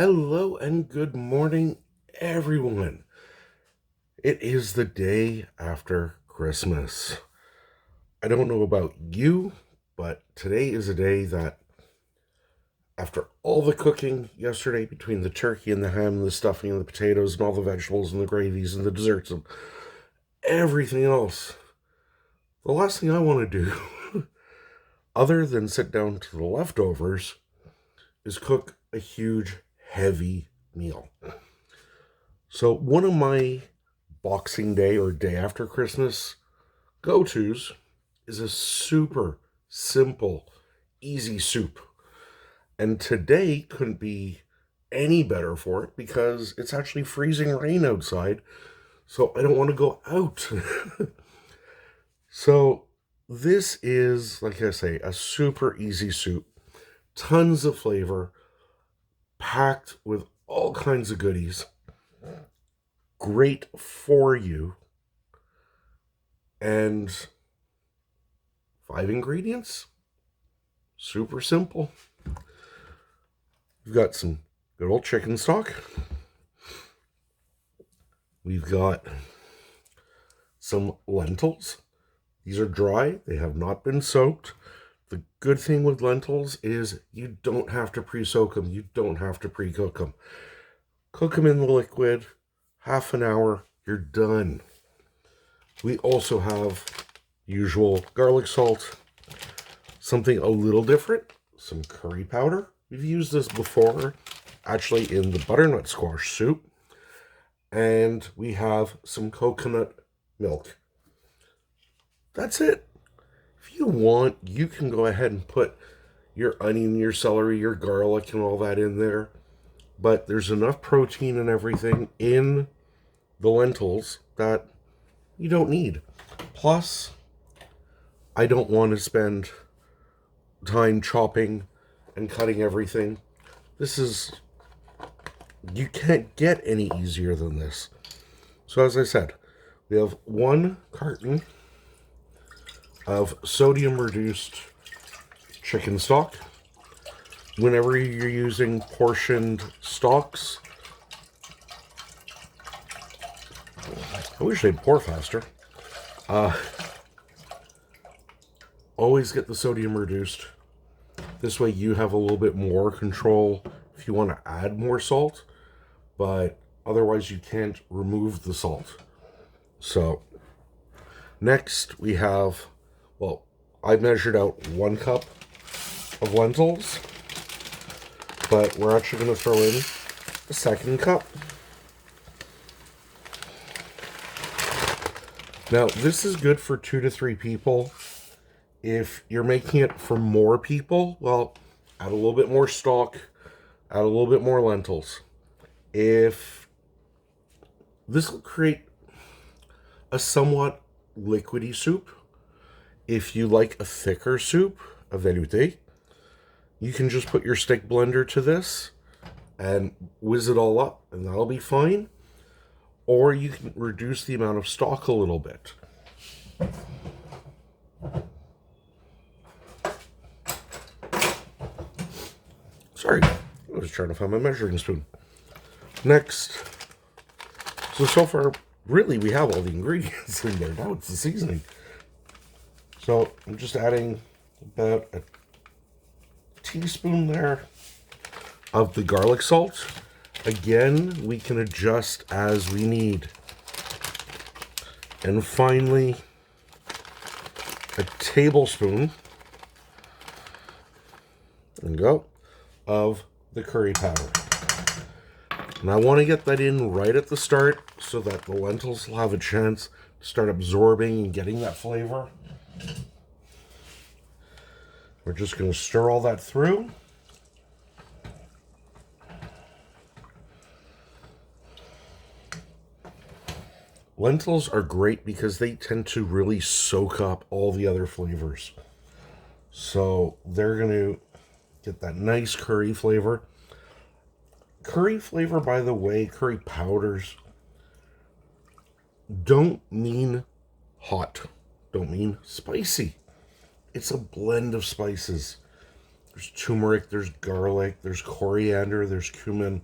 Hello and good morning, everyone. It is the day after Christmas. I don't know about you, but today is a day that, after all the cooking yesterday between the turkey and the ham and the stuffing and the potatoes and all the vegetables and the gravies and the desserts and everything else, the last thing I want to do, other than sit down to the leftovers, is cook a huge, heavy meal. So, one of my Boxing Day or day after Christmas go tos is a super simple, easy soup. And today couldn't be any better for it because it's actually freezing rain outside. So I don't want to go out. So this is, like I say, a super easy soup. Tons of flavor, packed with all kinds of goodies. Great for you. And 5 ingredients. Super simple. We've got some good old chicken stock. We've got some lentils. These are dry. They have not been soaked. The good thing with lentils is you don't have to pre-soak them. You don't have to pre-cook them. Cook them in the liquid. Half an hour. You're done. We also have usual garlic salt. Something a little different. Some curry powder. We've used this before, actually, in the butternut squash soup. And we have some coconut milk. That's it. If you want, you can go ahead and put your onion, your celery, your garlic, and all that in there. But there's enough protein and everything in the lentils that you don't need. Plus, I don't want to spend time chopping and cutting everything. You can't get any easier than this. So as I said, we have 1 carton of sodium reduced chicken stock. Whenever you're using portioned stocks, I wish they'd pour faster. Always get the sodium reduced. This way you have a little bit more control if you want to add more salt, but otherwise you can't remove the salt. So next we have, I measured out 1 cup of lentils, but we're actually going to throw in a 2nd cup. Now, this is good for 2 to 3 people. If you're making it for more people, well, add a little bit more stock, add a little bit more lentils. If this will create a somewhat liquidy soup, if you like a thicker soup, a velouté, you can just put your stick blender to this and whiz it all up, and that'll be fine. Or you can reduce the amount of stock a little bit. Sorry, I was trying to find my measuring spoon. Next, so far, really, we have all the ingredients in there. Now it's the seasoning. So I'm just adding about a teaspoon there of the garlic salt. Again, we can adjust as we need. And finally, a tablespoon, there we go, of the curry powder. And I want to get that in right at the start so that the lentils will have a chance to start absorbing and getting that flavor. We're just going to stir all that through. Lentils are great because they tend to really soak up all the other flavors. So they're going to get that nice curry flavor. Curry flavor, by the way, curry powders don't mean hot, don't mean spicy. It's a blend of spices. There's turmeric, there's garlic, there's coriander, there's cumin.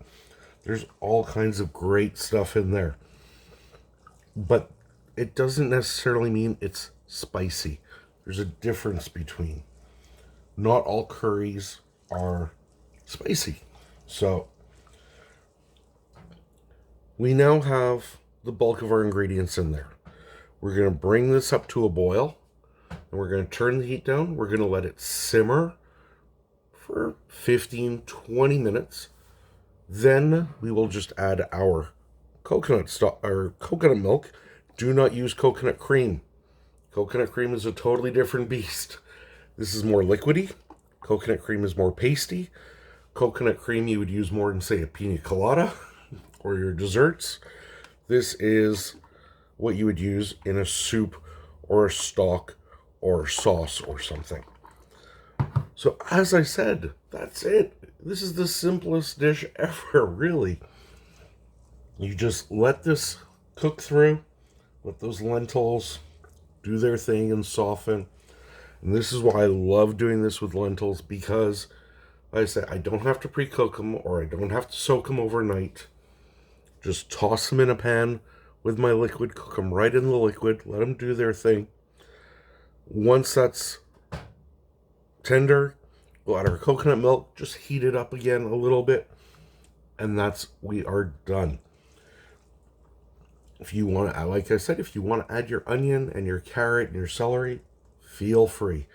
There's all kinds of great stuff in there. But it doesn't necessarily mean it's spicy. There's a difference between. Not all curries are spicy. So we now have the bulk of our ingredients in there. We're going to bring this up to a boil, and we're going to turn the heat down. We're going to let it simmer for 15-20 minutes. Then we will just add our coconut stock or coconut milk. Do not use coconut cream. Coconut cream is a totally different beast. This is more liquidy. Coconut cream is more pasty. Coconut cream you would use more in, say, a pina colada or your desserts. This is what you would use in a soup or a stock or sauce or something. So as I said, that's it. This is the simplest dish ever, really. You just let this cook through, let those lentils do their thing and soften. And this is why I love doing this with lentils, because like I say, I don't have to pre-cook them or I don't have to soak them overnight. Just toss them in a pan with my liquid, cook them right in the liquid, let them do their thing. Once that's tender, we'll add our coconut milk, just heat it up again a little bit, and we are done. If you want to, like I said, if you want to add your onion and your carrot and your celery, feel free.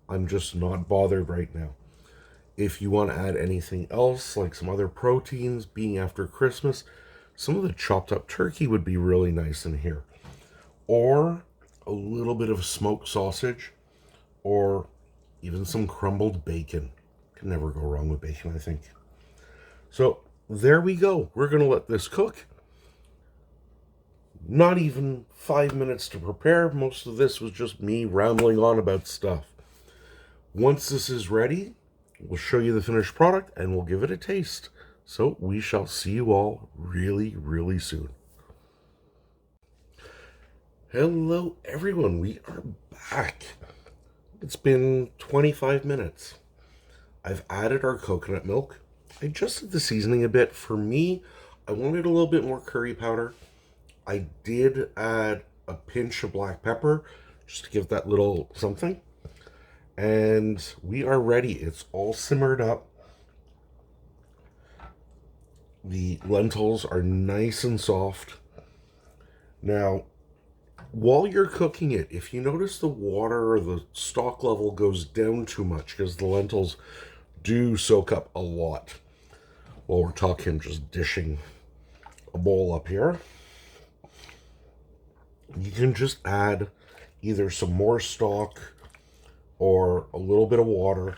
I'm just not bothered right now. If you want to add anything else, like some other proteins, being after Christmas, some of the chopped up turkey would be really nice in here. Or a little bit of smoked sausage, or even some crumbled bacon. Can never go wrong with bacon, I think. So there we go. We're going to let this cook. Not even 5 minutes to prepare. Most of this was just me rambling on about stuff. Once this is ready, we'll show you the finished product and we'll give it a taste. So we shall see you all really, really soon. Hello, everyone. We are back. It's been 25 minutes. I've added our coconut milk. I adjusted the seasoning a bit. For me, I wanted a little bit more curry powder. I did add a pinch of black pepper just to give that little something. And we are ready. It's all simmered up. The lentils are nice and soft. Now, while you're cooking it, if you notice the water or the stock level goes down too much, because the lentils do soak up a lot. Well, we're talking just dishing a bowl up here. You can just add either some more stock or a little bit of water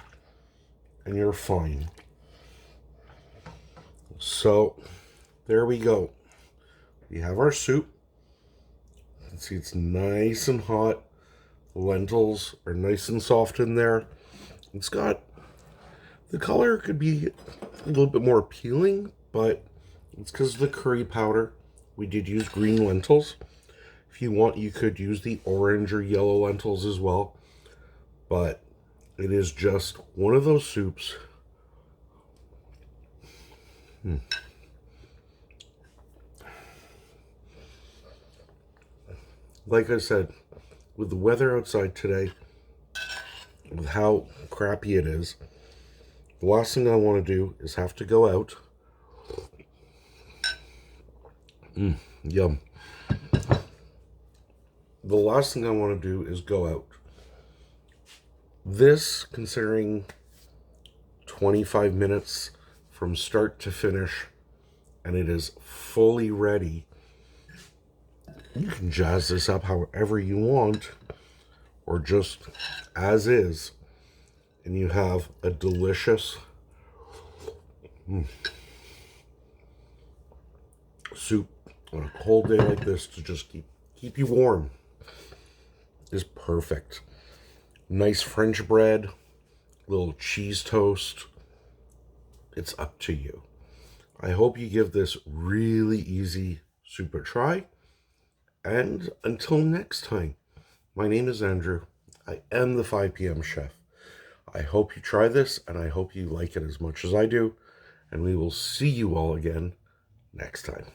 and you're fine. So there we go. We have our soup. You can see it's nice and hot. The lentils are nice and soft in there. It's got, the color could be a little bit more appealing, but it's because of the curry powder. We did use green lentils. If you want, you could use the orange or yellow lentils as well. But it is just one of those soups. Like I said, with the weather outside today, with how crappy it is, the last thing I want to do is have to go out. Yum. The last thing I want to do is go out. This, considering 25 minutes from start to finish, and it is fully ready, you can jazz this up however you want, or just as is, and you have a delicious soup on a cold day like this to just keep you warm. Is perfect. Nice French bread, little cheese toast. It's up to you. I hope you give this really easy soup a try. And until next time, my name is Andrew. I am the 5 p.m. chef. I hope you try this, and I hope you like it as much as I do. And we will see you all again next time.